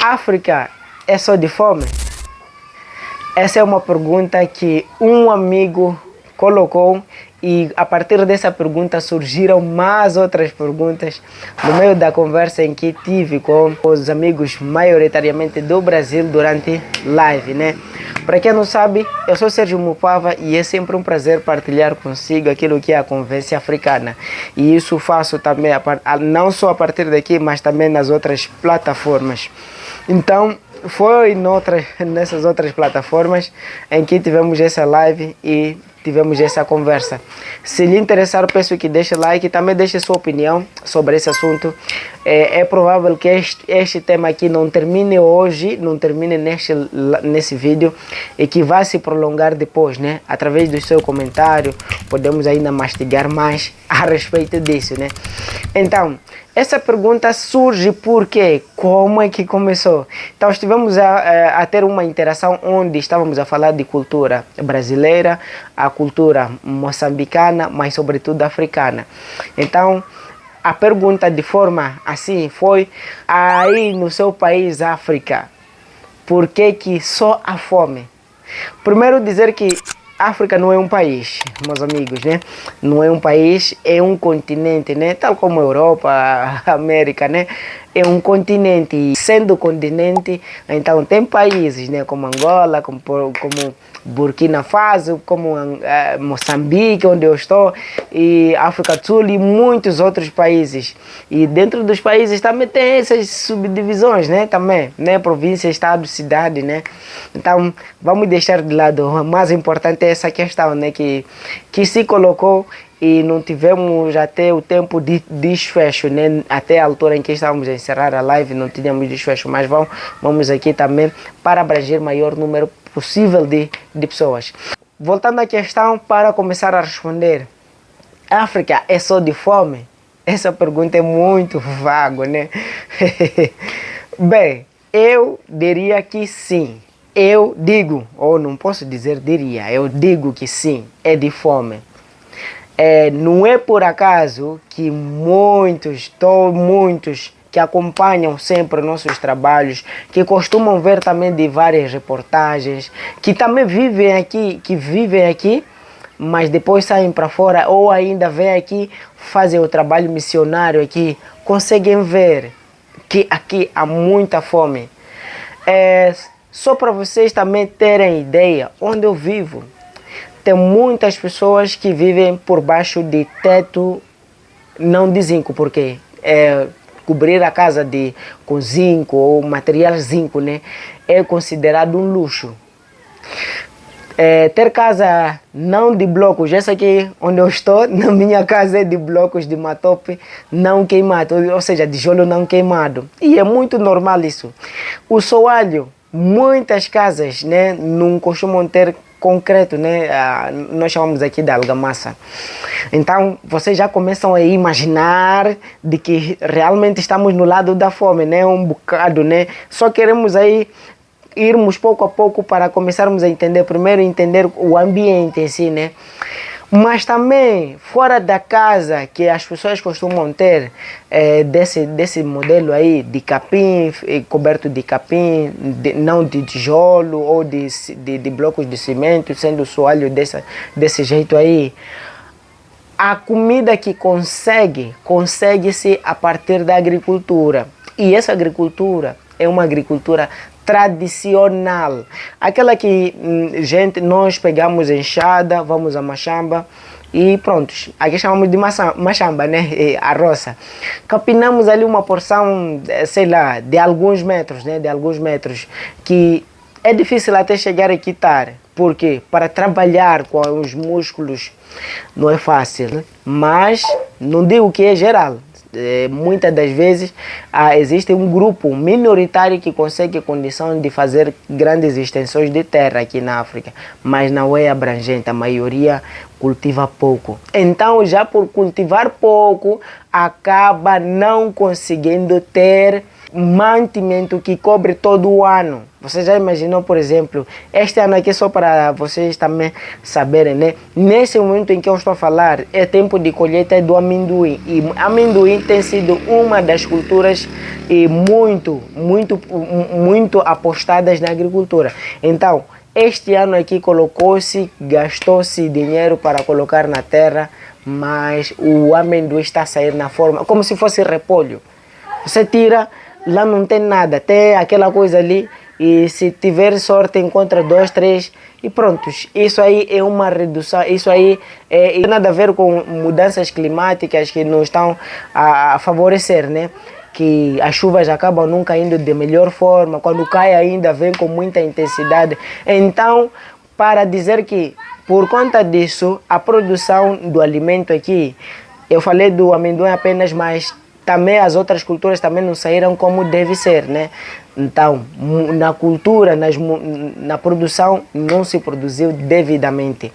África é só de fome? Essa é uma pergunta que um amigo colocou e a partir dessa pergunta surgiram mais outras perguntas no meio da conversa em que tive com os amigos maioritariamente do Brasil durante live, né? Para quem não sabe, eu sou Sérgio Mupava e é sempre um prazer partilhar consigo aquilo que é a convivência africana. E isso faço também não só a partir daqui, mas também nas outras plataformas. Então, foi nessas outras plataformas em que tivemos essa live e tivemos essa conversa. Se lhe interessar, peço que deixe like e também deixe sua opinião sobre esse assunto. É provável que este tema aqui não termine hoje, não termine nesse vídeo e que vai se prolongar depois, né? Através do seu comentário, podemos ainda mastigar mais a respeito disso, né? Então, essa pergunta surge porque, como é que começou? Então estivemos a ter uma interação onde estávamos a falar de cultura brasileira, a cultura moçambicana, mas sobretudo africana. Então a pergunta de forma assim foi: aí no seu país, África, por que só a fome? Primeiro dizer que África não é um país, meus amigos, né? Não é um país, é um continente, né? Tal como a Europa, a América, né? É um continente. E sendo continente, então tem países, né? Como Angola, como Burkina Faso, como Moçambique, onde eu estou, e África do Sul e muitos outros países. E dentro dos países também tem essas subdivisões, né? Também, né? Província, estado, cidade, né? Então, vamos deixar de lado. O mais importante é essa questão, né? Que se colocou e não tivemos até o tempo de desfecho, né? Até a altura em que estávamos a encerrar a live, não tínhamos desfecho, mas vamos aqui também para abranger maior número possível de pessoas. Voltando à questão, para começar a responder, África é só de fome? Essa pergunta é muito vaga, né? Bem, eu diria que sim. Eu digo, ou não posso dizer diria, eu digo que sim, é de fome. Não é por acaso que muitos que acompanham sempre nossos trabalhos, que costumam ver também de várias reportagens, que também vivem aqui, mas depois saem para fora ou ainda vêm aqui, fazem o trabalho missionário aqui, conseguem ver que aqui há muita fome. Só para vocês também terem ideia, onde eu vivo, tem muitas pessoas que vivem por baixo de teto, não de zinco, porque cobrir a casa com zinco ou material zinco, né, é considerado um luxo. Ter casa não de blocos, essa aqui onde eu estou, na minha casa é de blocos de matope não queimado, ou seja, tijolo não queimado. E é muito normal isso. O soalho, muitas casas, né, não costumam ter concreto, né? Nós chamamos aqui de argamassa. Então, vocês já começam a imaginar de que realmente estamos no lado da fome, né? Um bocado, né? Só queremos aí irmos pouco a pouco para começarmos a entender, primeiro entender o ambiente em si, né? Mas também, fora da casa, que as pessoas costumam ter desse modelo aí de capim, coberto de capim, não de tijolo ou de blocos de cimento, sendo o soalho desse jeito aí. A comida que consegue-se a partir da agricultura. E essa agricultura é uma agricultura tradicional, aquela que nós pegamos enxada, vamos a machamba e pronto, aqui chamamos de machamba, né? A roça. Capinamos ali uma porção, sei lá, de alguns metros, né? De alguns metros, que é difícil até chegar a quitar, porque para trabalhar com os músculos não é fácil, né? Mas não digo que é geral. Muitas das vezes existe um grupo minoritário que consegue a condição de fazer grandes extensões de terra aqui na África, mas não é abrangente, a maioria cultiva pouco. Então, já por cultivar pouco, acaba não conseguindo ter mantimento que cobre todo o ano. Você já imaginou, por exemplo, este ano aqui, só para vocês também saberem, né? Nesse momento em que eu estou a falar, é tempo de colheita do amendoim. E amendoim tem sido uma das culturas muito apostadas na agricultura. Então, este ano aqui gastou-se dinheiro para colocar na terra, mas o amendoim está a sair na forma, como se fosse repolho. Você tira, lá não tem nada, tem aquela coisa ali, e se tiver sorte encontra 2, 3 e prontos. Isso aí é uma redução, isso aí tem nada a ver com mudanças climáticas que não estão a favorecer, né? Que as chuvas acabam não caindo de melhor forma, quando cai ainda vem com muita intensidade. Então, para dizer que por conta disso, a produção do alimento aqui, eu falei do amendoim apenas, mas também as outras culturas também não saíram como deve ser, né? Então, na cultura, na produção, não se produziu devidamente.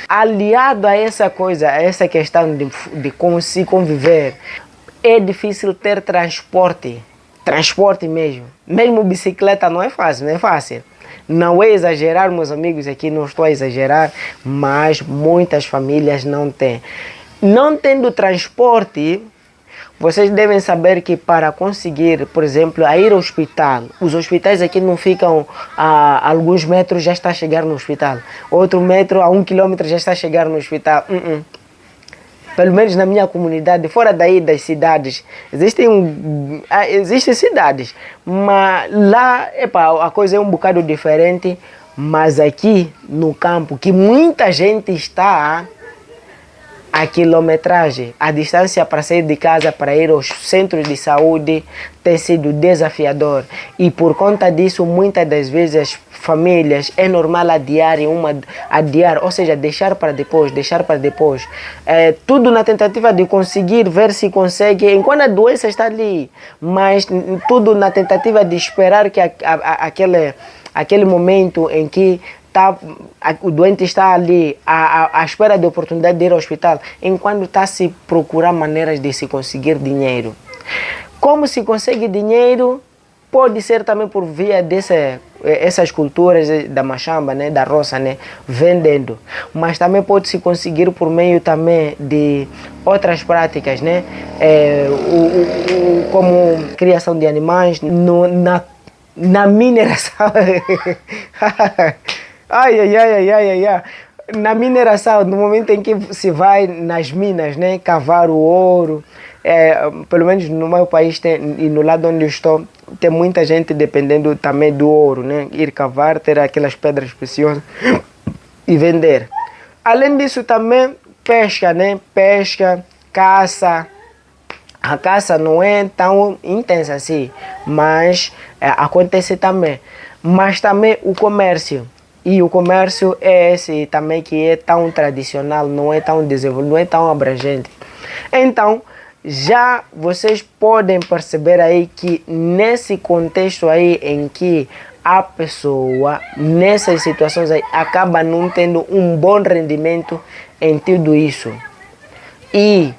Aliado a essa coisa, a essa questão de como se conviver, é difícil ter transporte mesmo. Mesmo bicicleta não é fácil, não é fácil. Não é exagerar, meus amigos, aqui não estou a exagerar, mas muitas famílias não têm. Não tendo transporte, vocês devem saber que para conseguir, por exemplo, a ir ao hospital, os hospitais aqui não ficam a alguns metros, já está a chegar no hospital. Outro metro, a 1 quilômetro já está a chegar no hospital. Pelo menos na minha comunidade, fora daí das cidades, existem cidades, mas lá a coisa é um bocado diferente, mas aqui no campo, que muita gente está a quilometragem, a distância para sair de casa para ir aos centros de saúde tem sido desafiador, e por conta disso muitas das vezes as famílias é normal adiar, ou seja, deixar para depois, tudo na tentativa de conseguir ver se consegue, enquanto a doença está ali, mas tudo na tentativa de esperar que aquele momento em que o doente está ali à espera de oportunidade de ir ao hospital, enquanto está a se procurar maneiras de se conseguir dinheiro. Como se consegue dinheiro? Pode ser também por via essas culturas da machamba, né, da roça, né, vendendo. Mas também pode se conseguir por meio também de outras práticas, né, como criação de animais, na mineração. Na mineração, no momento em que se vai nas minas, né, cavar o ouro, pelo menos no meu país e no lado onde eu estou, tem muita gente dependendo também do ouro, né, ir cavar, ter aquelas pedras preciosas e vender. Além disso também pesca, né, caça. A caça não é tão intensa assim, mas acontece também. Mas também o comércio. E o comércio é esse também que é tão tradicional, não é tão desenvolvido, não é tão abrangente. Então, já vocês podem perceber aí que nesse contexto aí em que a pessoa, nessas situações aí, acaba não tendo um bom rendimento em tudo isso. E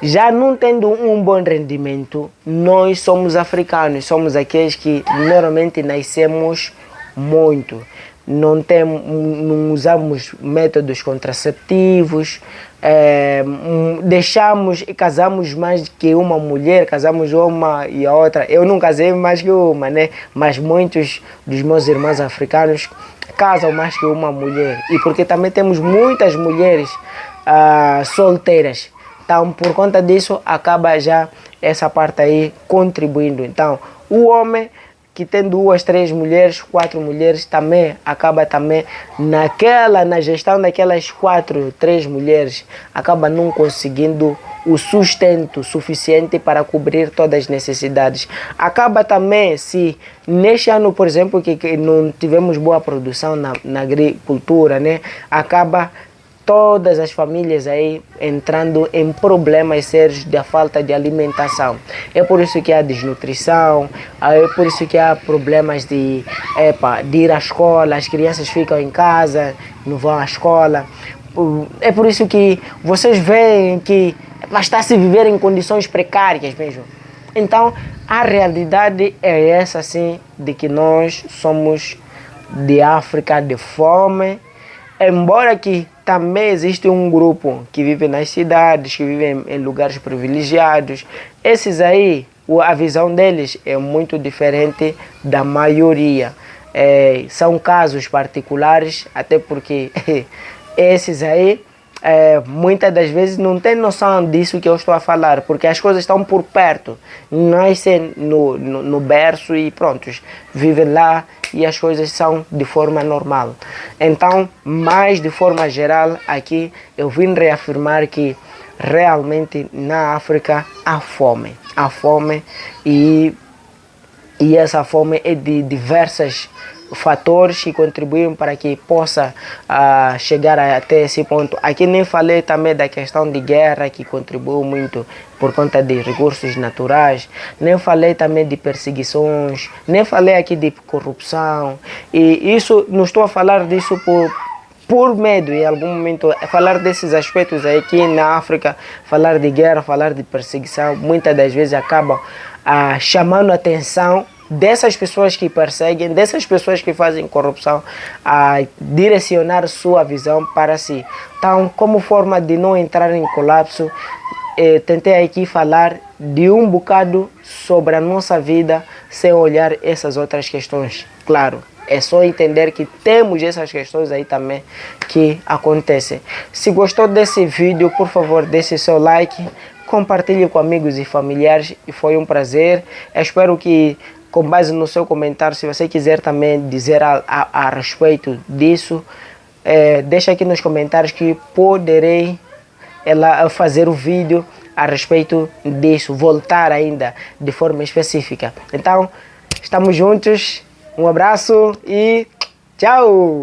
já não tendo um bom rendimento, nós somos africanos, somos aqueles que normalmente nascemos muito. Não usamos métodos contraceptivos, casamos mais que uma mulher, casamos uma e a outra. Eu não casei mais que uma, né? Mas muitos dos meus irmãos africanos casam mais que uma mulher. E porque também temos muitas mulheres solteiras. Então, por conta disso, acaba já essa parte aí contribuindo. Então, o homem que tem 2, 3 mulheres, 4 mulheres, também acaba também na gestão daquelas 4, 3 mulheres, acaba não conseguindo o sustento suficiente para cobrir todas as necessidades. Acaba também, se neste ano, por exemplo, que não tivemos boa produção na agricultura, né, acaba todas as famílias aí entrando em problemas sérios da falta de alimentação. É por isso que há desnutrição, é por isso que há problemas de ir à escola, as crianças ficam em casa, não vão à escola. É por isso que vocês veem que está-se viver em condições precárias mesmo. Então, a realidade é essa, assim, de que nós somos de África de fome, embora que também existe um grupo que vive nas cidades, que vive em lugares privilegiados. Esses aí, a visão deles é muito diferente da maioria. São casos particulares, até porque esses aí muitas das vezes não tem noção disso que eu estou a falar, porque as coisas estão por perto, nascem no berço e prontos, vivem lá e as coisas são de forma normal. Então, mais de forma geral, aqui eu vim reafirmar que realmente na África há fome. Há fome e essa fome é de diversas fatores que contribuem para que possa chegar até esse ponto. Aqui nem falei também da questão de guerra, que contribuiu muito por conta de recursos naturais, nem falei também de perseguições, nem falei aqui de corrupção, e isso, não estou a falar disso por medo, em algum momento, falar desses aspectos aí aqui na África, falar de guerra, falar de perseguição, muitas das vezes acabam chamando a atenção dessas pessoas que perseguem, dessas pessoas que fazem corrupção, a direcionar sua visão para si. Então, como forma de não entrar em colapso, tentei aqui falar de um bocado sobre a nossa vida, sem olhar essas outras questões. Claro, é só entender que temos essas questões aí também que acontecem. Se gostou desse vídeo, por favor, deixe seu like, compartilhe com amigos e familiares, e foi um prazer. Eu espero que, com base no seu comentário, se você quiser também dizer a respeito disso, deixa aqui nos comentários que poderei fazer o vídeo a respeito disso, voltar ainda de forma específica. Então, estamos juntos, um abraço e tchau!